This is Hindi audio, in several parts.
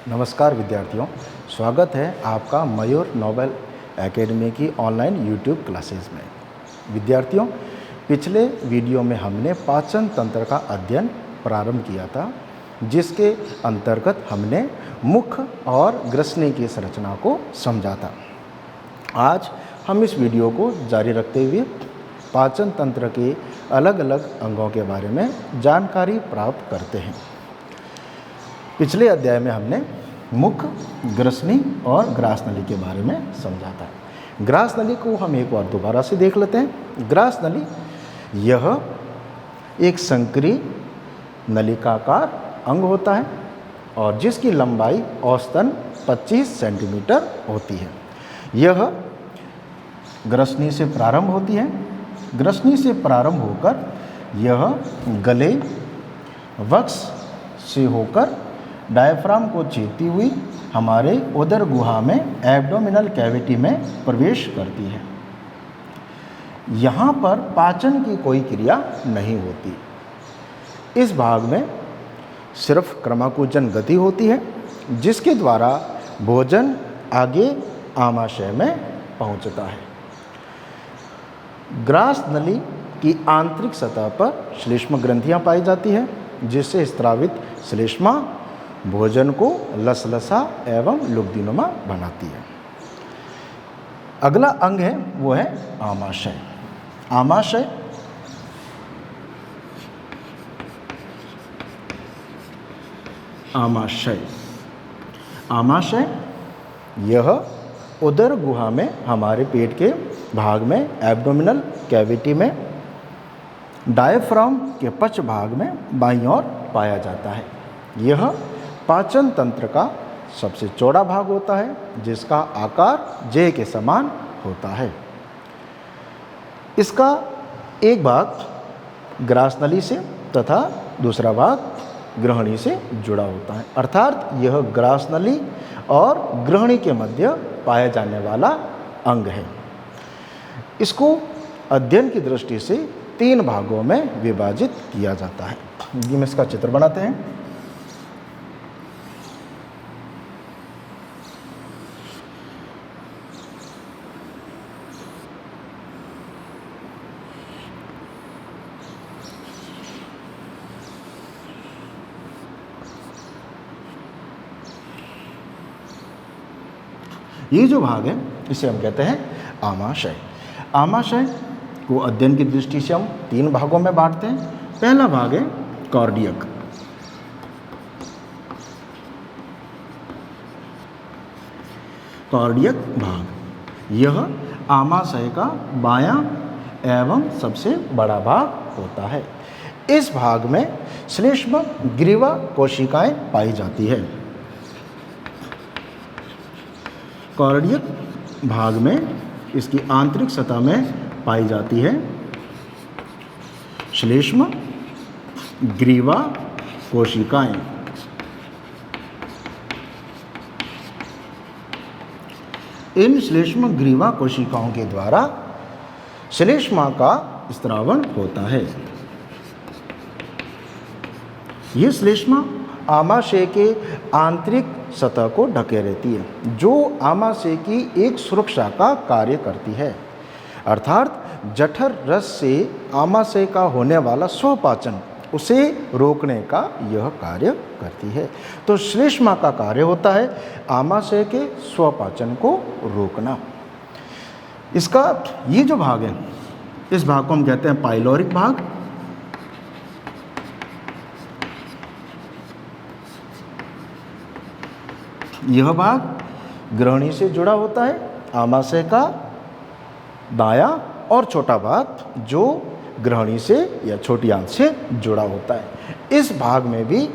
नमस्कार विद्यार्थियों, स्वागत है आपका मयूर नोबेल एकेडमी की ऑनलाइन यूट्यूब क्लासेस में। विद्यार्थियों, पिछले वीडियो में हमने पाचन तंत्र का अध्ययन प्रारंभ किया था, जिसके अंतर्गत हमने मुख और ग्रसनी की संरचना को समझा था। आज हम इस वीडियो को जारी रखते हुए पाचन तंत्र के अलग अलग अंगों के बारे में जानकारी प्राप्त करते हैं। पिछले अध्याय में हमने मुख, ग्रसनी और ग्रास नली के बारे में समझा था। ग्रास नली को हम एक बार दोबारा से देख लेते हैं। ग्रास नली यह एक संकरी नलिकाकार अंग होता है और जिसकी लंबाई औसतन 25 सेंटीमीटर होती है। यह ग्रसनी से प्रारंभ होती है। ग्रसनी से प्रारंभ होकर यह गले, वक्ष से होकर डायफ्राम को छेदती हुई हमारे उदर गुहा में एब्डोमिनल कैविटी में प्रवेश करती है। यहाँ पर पाचन की कोई क्रिया नहीं होती। इस भाग में सिर्फ क्रमाकुंचन गति होती है, जिसके द्वारा भोजन आगे आमाशय में पहुँचता है। ग्रास नली की आंतरिक सतह पर श्लेष्म ग्रंथियाँ पाई जाती हैं, जिससे स्त्रावित श्लेष्मा भोजन को लसलसा एवं लुब्धिनुमा बनाती है। अगला अंग है वो है आमाशय। आमाशय आमाशय आमाशय यह उदर गुहा में हमारे पेट के भाग में एब्डोमिनल कैविटी में डायफ्राम के पश्च भाग में बाईं ओर पाया जाता है। यह पाचन तंत्र का सबसे चौड़ा भाग होता है, जिसका आकार जे के समान होता है। इसका एक भाग ग्रास नली से तथा दूसरा भाग ग्रहणी से जुड़ा होता है, अर्थात यह ग्रास नली और ग्रहणी के मध्य पाया जाने वाला अंग है। इसको अध्ययन की दृष्टि से 3 भागों में विभाजित किया जाता है। हम इसका चित्र बनाते हैं। ये जो भाग है इसे हम कहते हैं आमाशय। आमाशय को अध्ययन की दृष्टि से हम 3 भागों में बांटते हैं। पहला भाग है कार्डियक। कार्डियक भाग यह आमाशय का बायां एवं सबसे बड़ा भाग होता है। इस भाग में श्लेष्म ग्रीवा कोशिकाएं पाई जाती है। कार्डियक भाग में इसकी आंतरिक सतह में पाई जाती है श्लेष्म ग्रीवा कोशिकाएं। इन श्लेष्म ग्रीवा कोशिकाओं के द्वारा श्लेष्मा का स्त्रावण होता है। ये श्लेष्मा आमाशय के आंतरिक सतह को ढके रहती है, जो आमाशय की एक सुरक्षा का कार्य करती है, अर्थात जठर रस से आमाशय का होने वाला स्वपाचन उसे रोकने का यह कार्य करती है। तो श्लेष्मा का कार्य होता है आमाशय के स्वपाचन को रोकना। इसका ये जो भाग है, इस भाग को हम कहते हैं पाइलोरिक भाग। यह भाग ग्रहणी से जुड़ा होता है, आमाशय का दायां और छोटा भाग जो ग्रहणी से या छोटी आंत से जुड़ा होता है। इस भाग में भी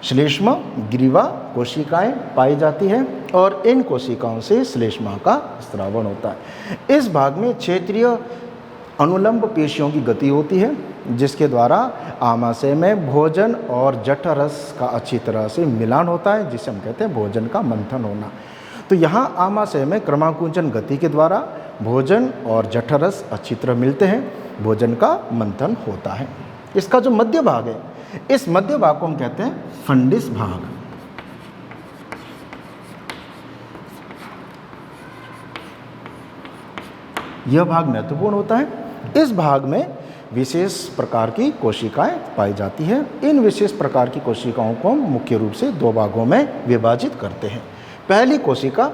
श्लेष्म ग्रीवा कोशिकाएं पाई जाती हैं और इन कोशिकाओं से श्लेष्मा का स्त्रावण होता है। इस भाग में क्षेत्रीय अनुलंब पेशियों की गति होती है, जिसके द्वारा आमाशय में भोजन और जठरस का अच्छी तरह से मिलान होता है, जिसे हम कहते हैं भोजन का मंथन होना। तो यहाँ आमाशय में क्रमाकुंचन गति के द्वारा भोजन और जठरस अच्छी तरह मिलते हैं, भोजन का मंथन होता है। इसका जो मध्य भाग है, इस मध्य भाग को हम कहते हैं फंडिस भाग। यह भाग महत्वपूर्ण होता है। इस भाग में विशेष प्रकार की कोशिकाएं पाई जाती हैं। इन विशेष प्रकार की कोशिकाओं को हम मुख्य रूप से दो भागों में विभाजित करते हैं। पहली कोशिका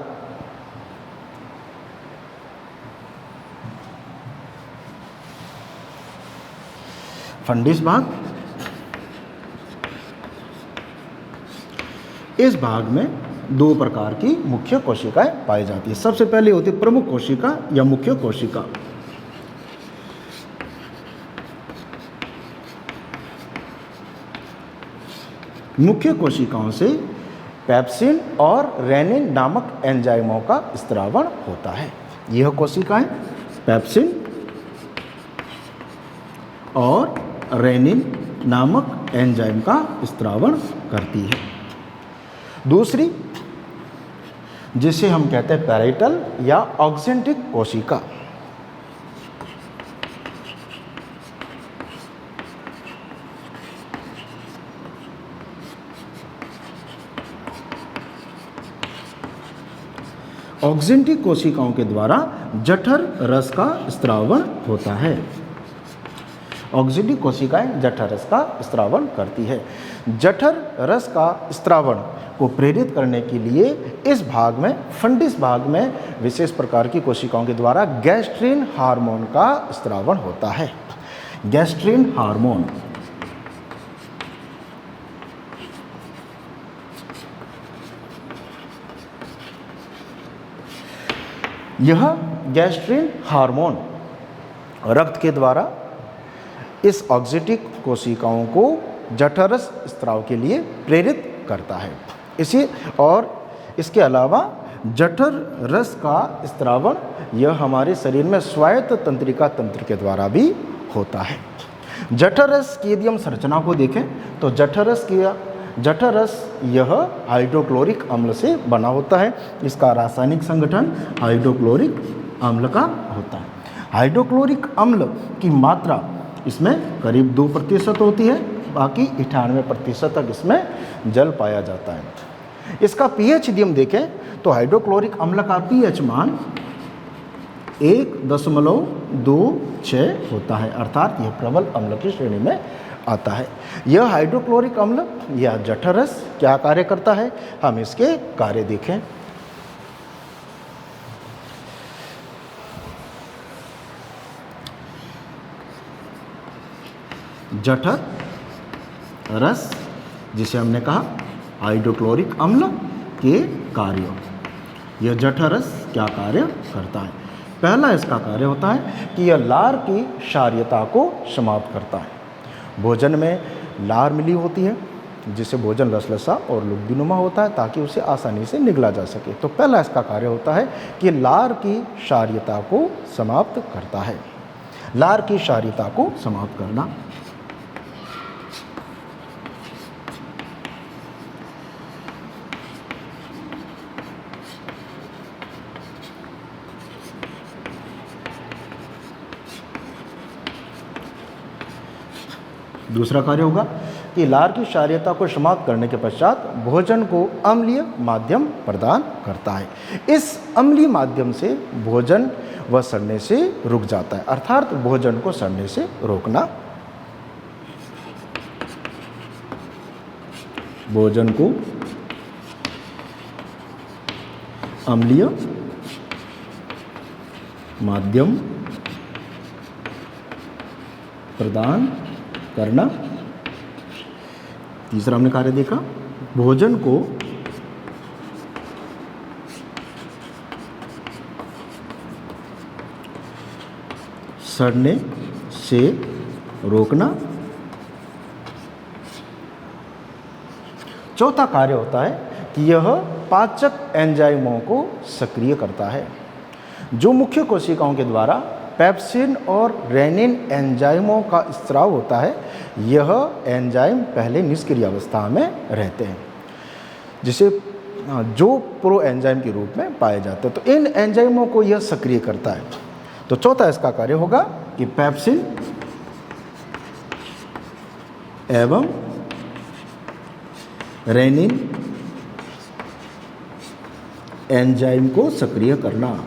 फंडिस भाग। इस भाग में दो प्रकार की मुख्य कोशिकाएं पाई जाती है। सबसे पहले होती है प्रमुख कोशिका या मुख्य कोशिका। मुख्य कोशिकाओं से पेप्सिन और रेनिन नामक एंजाइमों का स्त्रावण होता है। यह कोशिकाएं पेप्सिन और रेनिन नामक एंजाइम का स्त्रावण करती है। दूसरी, जिसे हम कहते हैं पैराइटल या ऑक्जेंटिक कोशिका। ऑक्जेंटिक कोशिकाओं के द्वारा जठर रस का स्त्रावण होता है। ऑक्जेंटिक कोशिकाएं जठर रस का स्त्रावण करती है। जठर रस का स्त्रावण को प्रेरित करने के लिए इस भाग में, फंडिस भाग में, विशेष प्रकार की कोशिकाओं के द्वारा गैस्ट्रिन हार्मोन का स्त्रावण होता है। गैस्ट्रिन हार्मोन यह गैस्ट्रिन हार्मोन रक्त के द्वारा इस ऑक्जेंटिक कोशिकाओं को जठरस स्त्राव के लिए प्रेरित करता है। इसके अलावा जठर रस का स्त्रावण यह हमारे शरीर में स्वायत्त तंत्रिका तंत्र के द्वारा भी होता है। जठर रस की यदि हम संरचना को देखें तो जठर रस यह हाइड्रोक्लोरिक अम्ल से बना होता है। इसका रासायनिक संगठन हाइड्रोक्लोरिक अम्ल का होता है। हाइड्रोक्लोरिक अम्ल की मात्रा इसमें करीब 2% होती है, बाकी 98% तक इसमें जल पाया जाता है। इसका पीएच यदि हम देखें तो हाइड्रोक्लोरिक अम्ल का पीएच मान 1.26 होता है, अर्थात यह प्रबल अम्ल की श्रेणी में आता है। यह हाइड्रोक्लोरिक अम्ल या जठर रस क्या कार्य करता है, हम इसके कार्य देखें। जठर रस, जिसे हमने कहा हाइड्रोक्लोरिक अम्ल के कार्य, यह जठर रस क्या कार्य करता है। पहला इसका कार्य होता है कि यह लार की क्षारीयता को समाप्त करता है। भोजन में लार मिली होती है जिससे भोजन लसलसा और लुब्धीनुमा होता है ताकि उसे आसानी से निगला जा सके। तो पहला इसका कार्य होता है कि लार की क्षारीयता को समाप्त करता है। लार की क्षारीयता को समाप्त करना। दूसरा कार्य होगा कि लार की क्षारीयता को समाप्त करने के पश्चात भोजन को अम्लीय माध्यम प्रदान करता है। इस अम्लीय माध्यम से भोजन व सड़ने से रुक जाता है, अर्थात भोजन को सड़ने से रोकना। भोजन को अम्लीय माध्यम प्रदान करना। तीसरा हमने कार्य देखा, भोजन को सड़ने से रोकना। चौथा कार्य होता है कि यह पाचक एंजाइमों को सक्रिय करता है। जो मुख्य कोशिकाओं के द्वारा पेप्सिन और रेनिन एंजाइमों का स्त्राव होता है, यह एंजाइम पहले निष्क्रिय अवस्था में रहते हैं, जिसे जो प्रो एंजाइम के रूप में पाए जाते हैं। तो इन एंजाइमों को यह सक्रिय करता है। तो चौथा इसका कार्य होगा कि पेप्सिन एवं रेनिन एंजाइम को सक्रिय करना।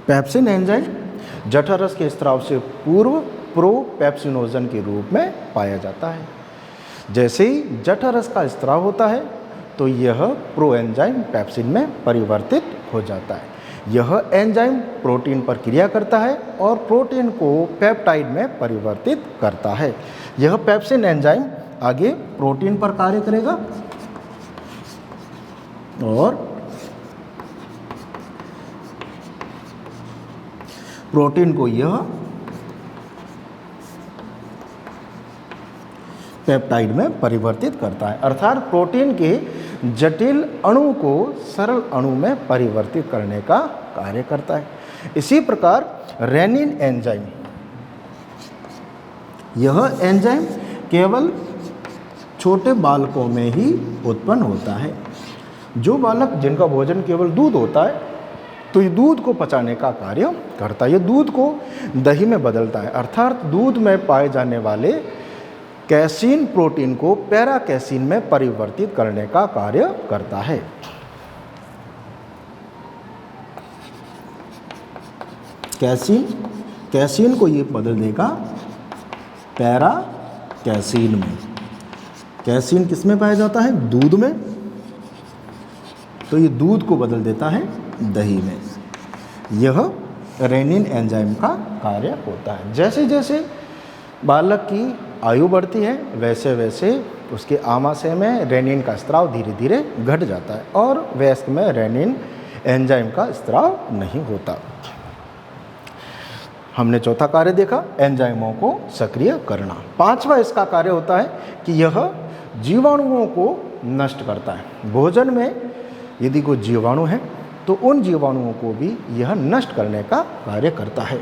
पेप्सिन एंजाइम जठररस के स्राव से पूर्व प्रोपेप्सिनोजन के रूप में पाया जाता है। जैसे ही जठररस का स्राव होता है तो यह प्रोएंजाइम पेप्सिन में परिवर्तित हो जाता है। यह एंजाइम प्रोटीन पर क्रिया करता है और प्रोटीन को पेप्टाइड में परिवर्तित करता है। यह पेप्सिन एंजाइम आगे प्रोटीन पर कार्य करेगा और प्रोटीन को यह पेप्टाइड में परिवर्तित करता है, अर्थात प्रोटीन के जटिल अणु को सरल अणु में परिवर्तित करने का कार्य करता है। इसी प्रकार रेनिन एंजाइम, यह एंजाइम केवल छोटे बालकों में ही उत्पन्न होता है। जो बालक जिनका भोजन केवल दूध होता है तो ये दूध को पचाने का कार्य करता है। ये दूध को दही में बदलता है, अर्थात दूध में पाए जाने वाले कैसीन प्रोटीन को पैरा कैसीन में परिवर्तित करने का कार्य करता है। कैसीन को ये बदल देगा पैरा कैसीन में। कैसीन किस में पाया जाता है? दूध में, तो ये दूध को बदल देता है दही में। यह रेनिन एंजाइम का कार्य होता है। जैसे जैसे बालक की आयु बढ़ती है वैसे वैसे उसके आमाशय में रेनिन का स्राव धीरे धीरे घट जाता है और वयस्क में रेनिन एंजाइम का स्राव नहीं होता। हमने चौथा कार्य देखा, एंजाइमों को सक्रिय करना। पांचवा इसका कार्य होता है कि यह जीवाणुओं को नष्ट करता है। भोजन में यदि कोई जीवाणु है तो उन जीवाणुओं को भी यह नष्ट करने का कार्य करता है।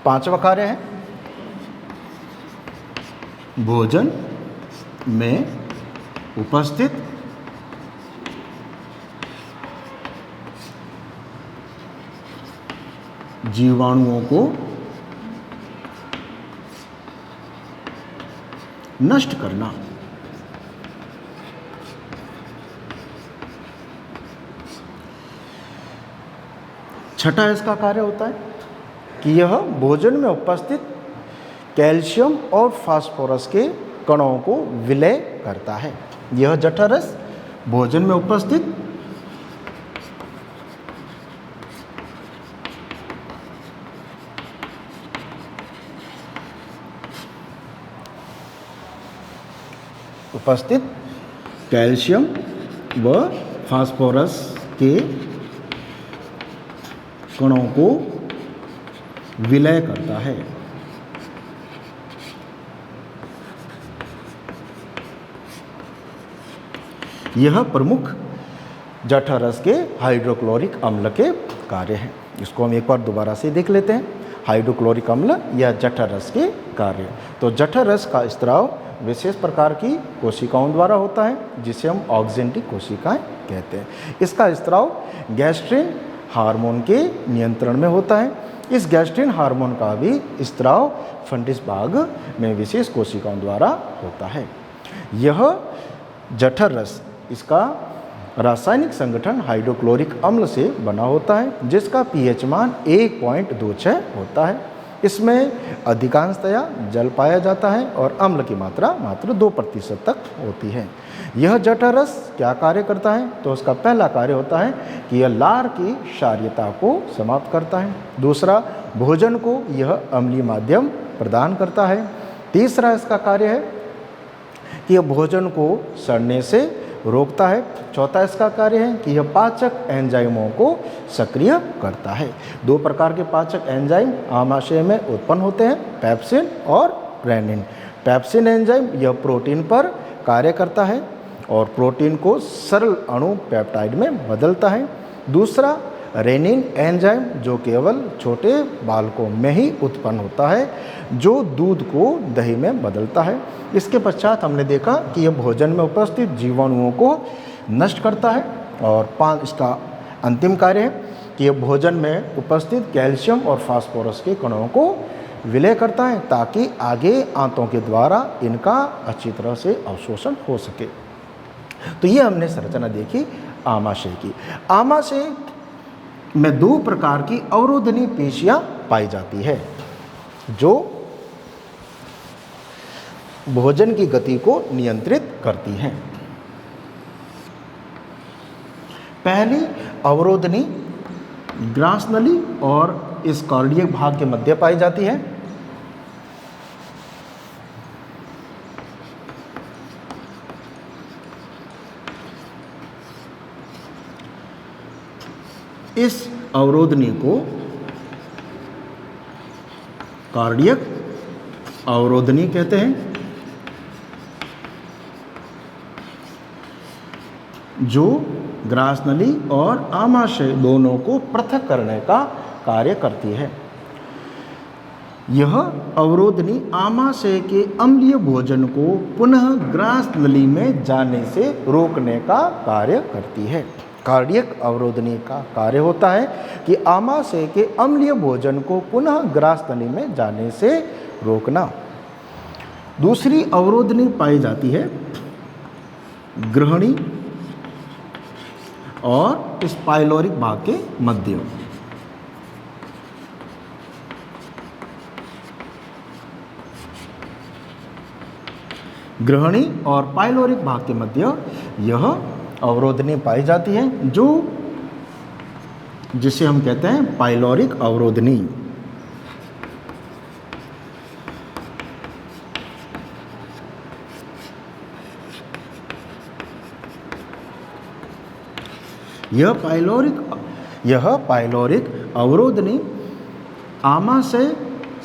पांचवा कार्य है भोजन में उपस्थित जीवाणुओं को नष्ट करना। छठा इसका कार्य होता है कि यह भोजन में उपस्थित कैल्शियम और फास्फोरस के कणों को विलय करता है। यह जठररस भोजन में उपस्थित कैल्शियम व फास्फोरस के कणों को विलय करता है। यह प्रमुख जठररस के हाइड्रोक्लोरिक अम्ल के कार्य हैं। इसको हम एक बार दोबारा से देख लेते हैं। हाइड्रोक्लोरिक अम्ल या जठररस के कार्य। तो जठररस का स्राव विशेष प्रकार की कोशिकाओं द्वारा होता है जिसे हम ऑक्जेंटिक कोशिकाएं कहते हैं। इसका स्राव गैस्ट्रिन हार्मोन के नियंत्रण में होता है। इस गैस्ट्रिन हार्मोन का भी स्राव फंडिस भाग में विशेष कोशिकाओं द्वारा होता है। यह जठररस, इसका रासायनिक संगठन हाइड्रोक्लोरिक अम्ल से बना होता है जिसका पीएच मान 1.26 होता है। इसमें अधिकांशतया जल पाया जाता है और अम्ल की मात्रा मात्र 2% तक होती है। यह जठररस क्या कार्य करता है? तो उसका पहला कार्य होता है कि यह लार की क्षारीयता को समाप्त करता है। दूसरा, भोजन को यह अम्लीय माध्यम प्रदान करता है। तीसरा इसका कार्य है कि यह भोजन को सड़ने से रोकता है। चौथा इसका कार्य है कि यह पाचक एंजाइमों को सक्रिय करता है। दो प्रकार के पाचक एंजाइम आमाशय में उत्पन्न होते हैं, पेप्सिन और रेनिन। पेप्सिन एंजाइम यह प्रोटीन पर कार्य करता है और प्रोटीन को सरल अणु पेप्टाइड में बदलता है। दूसरा, रेनिन एंजाइम जो केवल छोटे बालकों में ही उत्पन्न होता है, जो दूध को दही में बदलता है। इसके पश्चात हमने देखा कि यह भोजन में उपस्थित जीवाणुओं को नष्ट करता है। और इसका अंतिम कार्य है कि यह भोजन में उपस्थित कैल्शियम और फास्फोरस के कणों को विलय करता है ताकि आगे आंतों के द्वारा इनका अच्छी तरह से अवशोषण हो सके। तो ये हमने संरचना देखी। आमाशय की। आमाशय में दो प्रकार की अवरोधनी पेशियां पाई जाती है जो भोजन की गति को नियंत्रित करती हैं। पहली अवरोधनी ग्रासनली और इस कार्डियक भाग के मध्य पाई जाती है। इस अवरोधनी को कार्डियक अवरोधनी कहते हैं, जो ग्रासनली और आमाशय दोनों को पृथक करने का कार्य करती है। यह अवरोधनी आमाशय के अम्लीय भोजन को पुनः ग्रासनली में जाने से रोकने का कार्य करती है। कार्डियक अवरोधनी का कार्य होता है कि आमाशय के अम्लीय भोजन को पुनः ग्रासनली में जाने से रोकना। दूसरी अवरोधनी पाई जाती है ग्रहणी और इस पाइलोरिक भाग के मध्य। ग्रहणी और पाइलोरिक भाग के मध्य यह अवरोधनी पाई जाती है, जो जिसे हम कहते हैं पाइलोरिक अवरोधनी। यह पाइलोरिक अवरोधनी आमाशय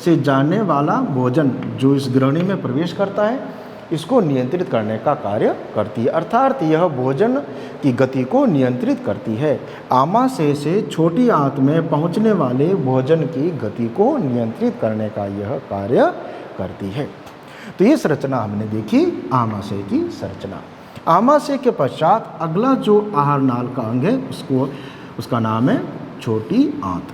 से जाने वाला भोजन जो इस ग्रहणी में प्रवेश करता है, इसको नियंत्रित करने का कार्य करती है। अर्थात यह भोजन की गति को नियंत्रित करती है। आमाशय से छोटी आंत में पहुंचने वाले भोजन की गति को नियंत्रित करने का यह कार्य करती है। तो ये संरचना हमने देखी आमाशय की संरचना। आमाशय के पश्चात अगला जो आहार नाल का अंग है उसका नाम है छोटी आंत।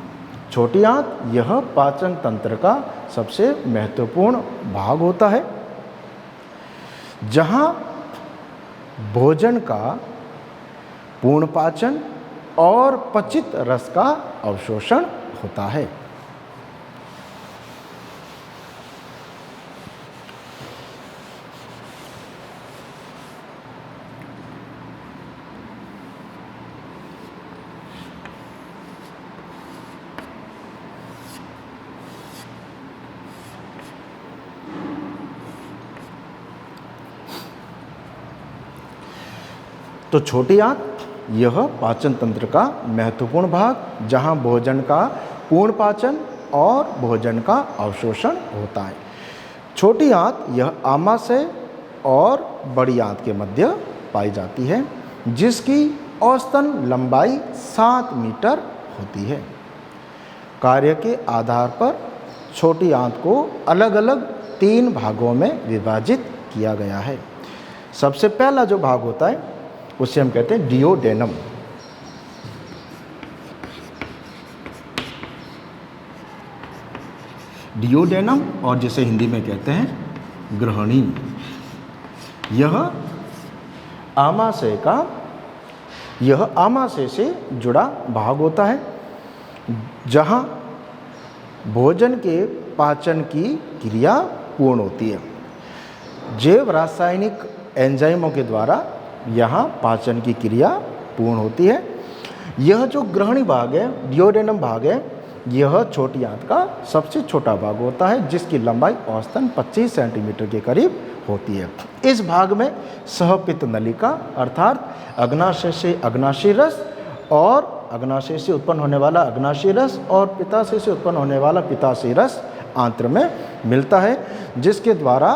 छोटी आंत यह पाचन तंत्र का सबसे महत्वपूर्ण भाग होता है, जहाँ भोजन का पूर्ण पाचन और पचित रस का अवशोषण होता है। तो छोटी आंत यह पाचन तंत्र का महत्वपूर्ण भाग, जहां भोजन का पूर्ण पाचन और भोजन का अवशोषण होता है। छोटी आंत यह आमाशय और बड़ी आंत के मध्य पाई जाती है, जिसकी औसतन लंबाई 7 मीटर होती है। कार्य के आधार पर छोटी आंत को अलग अलग 3 भागों में विभाजित किया गया है। सबसे पहला जो भाग होता है उसे हम कहते हैं डियोडेनम। डियोडेनम और जिसे हिंदी में कहते हैं ग्रहणी। यह आमाशय से जुड़ा भाग होता है, जहां भोजन के पाचन की क्रिया पूर्ण होती है। जैव रासायनिक एंजाइमों के द्वारा यहाँ पाचन की क्रिया पूर्ण होती है। यह जो ग्रहणी भाग है, डियोडेनम भाग है, यह छोटी आंत का सबसे छोटा भाग होता है, जिसकी लंबाई औसतन 25 सेंटीमीटर के करीब होती है। इस भाग में सहपित्त नलिका अर्थात अग्नाशय से अग्नाशयी रस और अग्नाशय से उत्पन्न होने वाला अग्नाशयी रस और पित्ताशय से उत्पन्न होने वाला पित्ताशयी रस आंत्र में मिलता है, जिसके द्वारा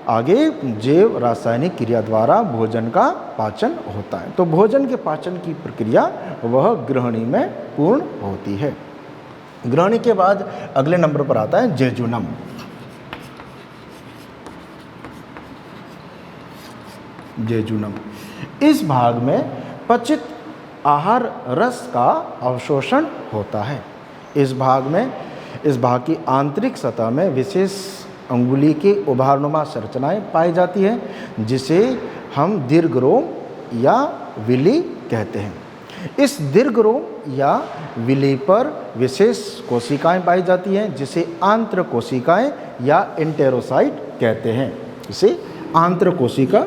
आगे जैव रासायनिक क्रिया द्वारा भोजन का पाचन होता है। तो भोजन के पाचन की प्रक्रिया वह ग्रहणी में पूर्ण होती है। ग्रहणी के बाद अगले नंबर पर आता है जेजुनम। जेजुनम इस भाग में पचित आहार रस का अवशोषण होता है। इस भाग की आंतरिक सतह में विशेष अंगुली की उभारनुमा संरचनाएं पाई जाती हैं, जिसे हम दीर्घ रोम या विली कहते हैं। इस दीर्घ रोम या विलेय पर विशेष कोशिकाएं पाई जाती हैं जिसे आंत्र कोशिकाएं या एंटेरोसाइट कहते हैं। इसे आंत्र कोशिका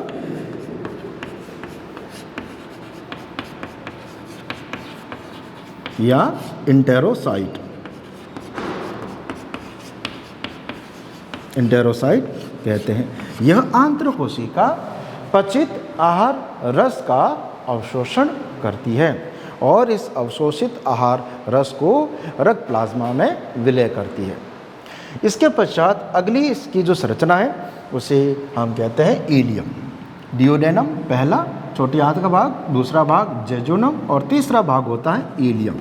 या एंटेरोसाइट कहते हैं। यह आंत्र कोशिका पचित आहार रस का अवशोषण करती है और इस अवशोषित आहार रस को रक्त प्लाज्मा में विलय करती है। इसके पश्चात अगली इसकी जो संरचना है उसे हम कहते हैं इलियम। डियोडेनम पहला छोटी आंत का भाग, दूसरा भाग जेजुनम और तीसरा भाग होता है इलियम।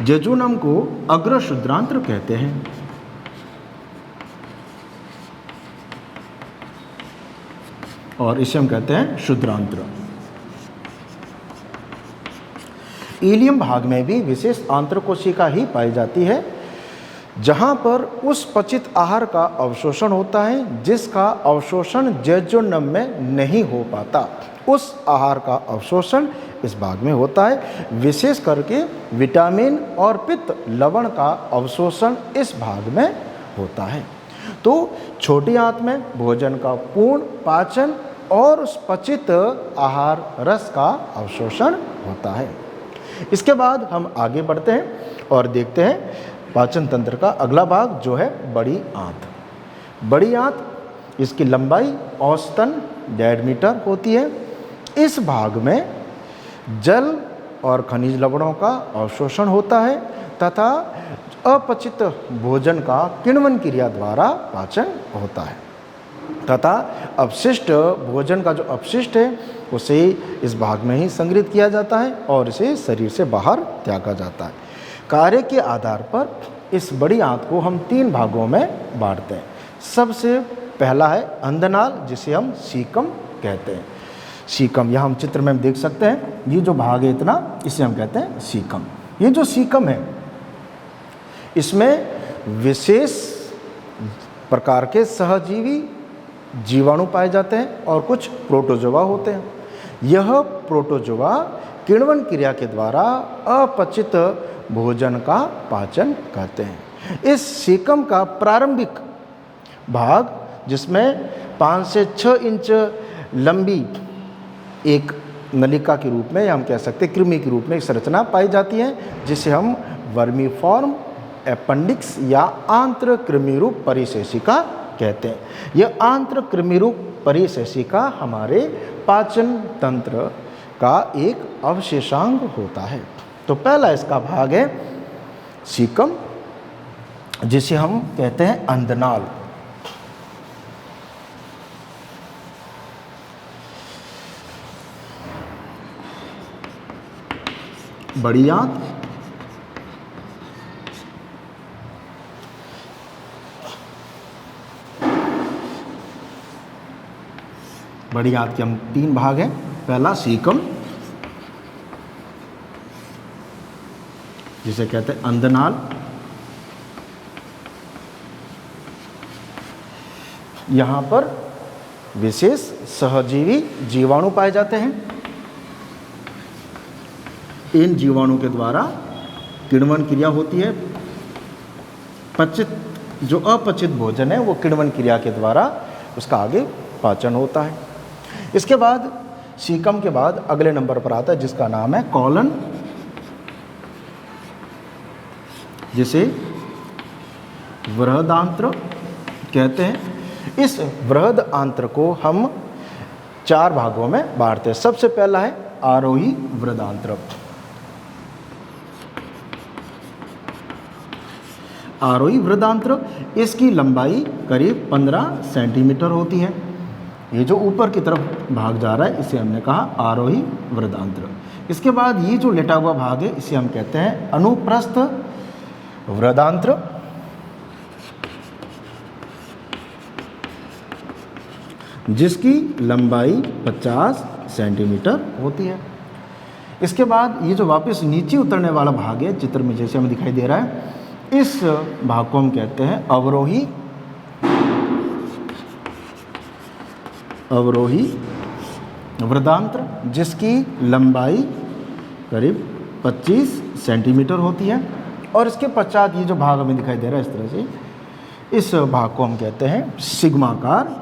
जेजुनम को अग्र शुद्रांत्र कहते हैं। और इसे हम कहते हैं शुद्रांत्र। इलियम भाग में भी विशेष आंत्र कोशिका ही पाई जाती है जहां पर उस पचित आहार का अवशोषण होता है जिसका अवशोषण जेजुनम में नहीं हो पाता। उस आहार का अवशोषण इस भाग में होता है। विशेष करके विटामिन और पित्त लवण का अवशोषण इस भाग में होता है। तो छोटी आंत में भोजन का पूर्ण पाचन और उस पचित आहार रस का अवशोषण होता है। इसके बाद हम आगे बढ़ते हैं और देखते हैं पाचन तंत्र का अगला भाग जो है बड़ी आंत। बड़ी आंत इसकी लंबाई औसतन 1.5 मीटर होती है। इस भाग में जल और खनिज लवणों का अवशोषण होता है तथा अपचित भोजन का किण्वन क्रिया द्वारा पाचन होता है तथा अपशिष्ट भोजन का जो अपशिष्ट है उसे इस भाग में ही संग्रहित किया जाता है और इसे शरीर से बाहर त्यागा जाता है। कार्य के आधार पर इस बड़ी आंत को हम 3 भागों में बांटते हैं। सबसे पहला है अंधनाल जिसे हम सीकम कहते हैं। सीकम यहाँ हम चित्र में देख सकते हैं, ये जो भाग है इतना इसे हम कहते हैं सीकम। ये जो सीकम है इसमें विशेष प्रकार के सहजीवी जीवाणु पाए जाते हैं और कुछ प्रोटोजोआ होते हैं। यह प्रोटोजोआ किण्वन क्रिया के द्वारा अपचित भोजन का पाचन करते हैं। इस सीकम का प्रारंभिक भाग जिसमें 5 से 6 इंच लंबी एक नलिका के रूप में या हम कह सकते हैं कृमि के रूप में एक संरचना पाई जाती है जिसे हम वर्मीफॉर्म अपेंडिक्स या आंत्र कृमिरूप परिशेषिका कहते हैं। यह आंत्र कृमिरूप परिशेषिका हमारे पाचन तंत्र का एक अवशेषांग होता है। तो पहला इसका भाग है सीकम जिसे हम कहते हैं अंधनाल। बड़ी आंत, बड़ी आंत के हम 3 भाग हैं। पहला सीकम जिसे कहते हैं अंधनाल, यहाँ पर विशेष सहजीवी जीवाणु पाए जाते हैं। इन जीवाणु के द्वारा किण्वन क्रिया होती है। पचित जो अपचित भोजन है वो किण्वन क्रिया के द्वारा उसका आगे पाचन होता है। इसके बाद सीकम के बाद अगले नंबर पर आता है जिसका नाम है कॉलन, जिसे वृहदांत्र कहते हैं। इस वृहद आंत्र को हम 4 भागों में बांटते हैं। सबसे पहला है आरोही वृहदांत्र। आरोही वृहदांत्र इसकी लंबाई करीब 15 सेंटीमीटर होती है। ये जो ऊपर की तरफ भाग जा रहा है इसे हमने कहा आरोही वृहदांत्र। इसके बाद ये जो लेटा हुआ भाग है इसे हम कहते हैं अनुप्रस्थ वृहदांत्र। जिसकी लंबाई 50 सेंटीमीटर होती है। इसके बाद ये जो वापस नीचे उतरने वाला भाग है चित्र में जैसे हमें दिखाई दे रहा है, इस भाग को हम कहते हैं अवरोही वृदांत्र जिसकी लंबाई करीब 25 सेंटीमीटर होती है, और इसके पश्चात ये जो भाग हमें दिखाई दे रहा है इस तरह से, इस भाग को हम कहते हैं सिग्माकार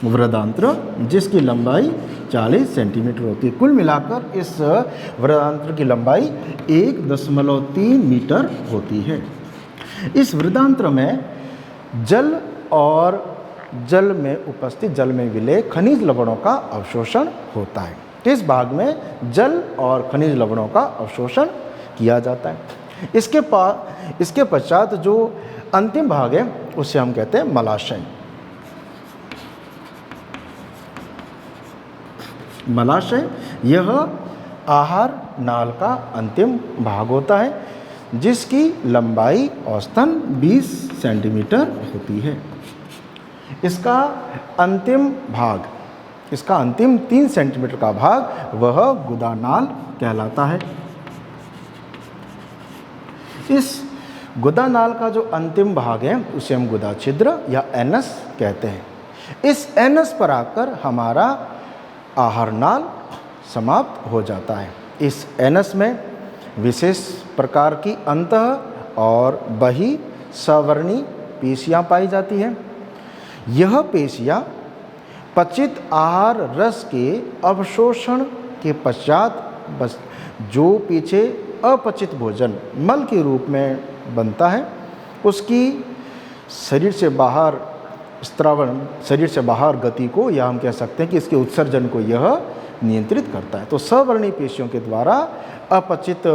वृदांत्र जिसकी लंबाई 40 सेंटीमीटर होती है। कुल मिलाकर इस वृदांत्र की लंबाई 1.3 मीटर होती है। इस वृदांत्र में जल और जल में उपस्थित जल में विलय खनिज लवणों का अवशोषण होता है। इस भाग में जल और खनिज लवणों का अवशोषण किया जाता है। इसके पश्चात जो अंतिम भाग है उसे हम कहते हैं मलाशय। मलाशय यह आहार नाल का अंतिम भाग होता है जिसकी लंबाई औसतन 20 सेंटीमीटर होती है। इसका अंतिम 3 सेंटीमीटर का भाग वह गुदानाल कहलाता है। इस गुदानाल का जो अंतिम भाग है उसे हम गुदा छिद्र या एनस कहते हैं। इस एनस पर आकर हमारा आहार नाल समाप्त हो जाता है। इस एनस में विशेष प्रकार की अंतः और बही सवर्णी पेशियाँ पाई जाती हैं। यह पेशियाँ पचित आहार रस के अवशोषण के पश्चात जो पीछे अपचित भोजन मल के रूप में बनता है उसकी शरीर से बाहर स्त्रावण, शरीर से बाहर गति को, या हम कह सकते हैं कि इसके उत्सर्जन को यह नियंत्रित करता है। तो सवर्णी पेशियों के द्वारा अपचित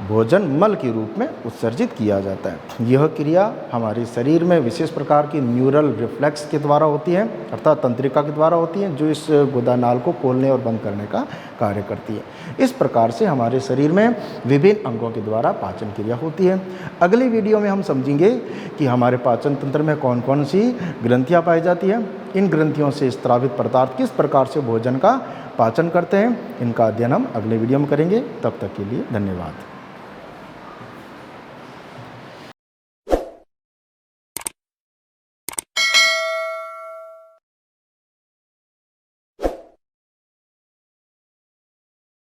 भोजन मल के रूप में उत्सर्जित किया जाता है। यह क्रिया हमारे शरीर में विशेष प्रकार की न्यूरल रिफ्लेक्स के द्वारा होती है, अर्थात तंत्रिका के द्वारा होती है, जो इस गुदानाल को खोलने और बंद करने का कार्य करती है। इस प्रकार से हमारे शरीर में विभिन्न अंगों के द्वारा पाचन क्रिया होती है। अगली वीडियो में हम समझेंगे कि हमारे पाचन तंत्र में कौन कौन सी ग्रंथियाँ पाई जाती हैं, इन ग्रंथियों से स्त्रावित पदार्थ किस प्रकार से भोजन का पाचन करते हैं। इनका अध्ययन हम अगले वीडियो में करेंगे। तब तक के लिए धन्यवाद।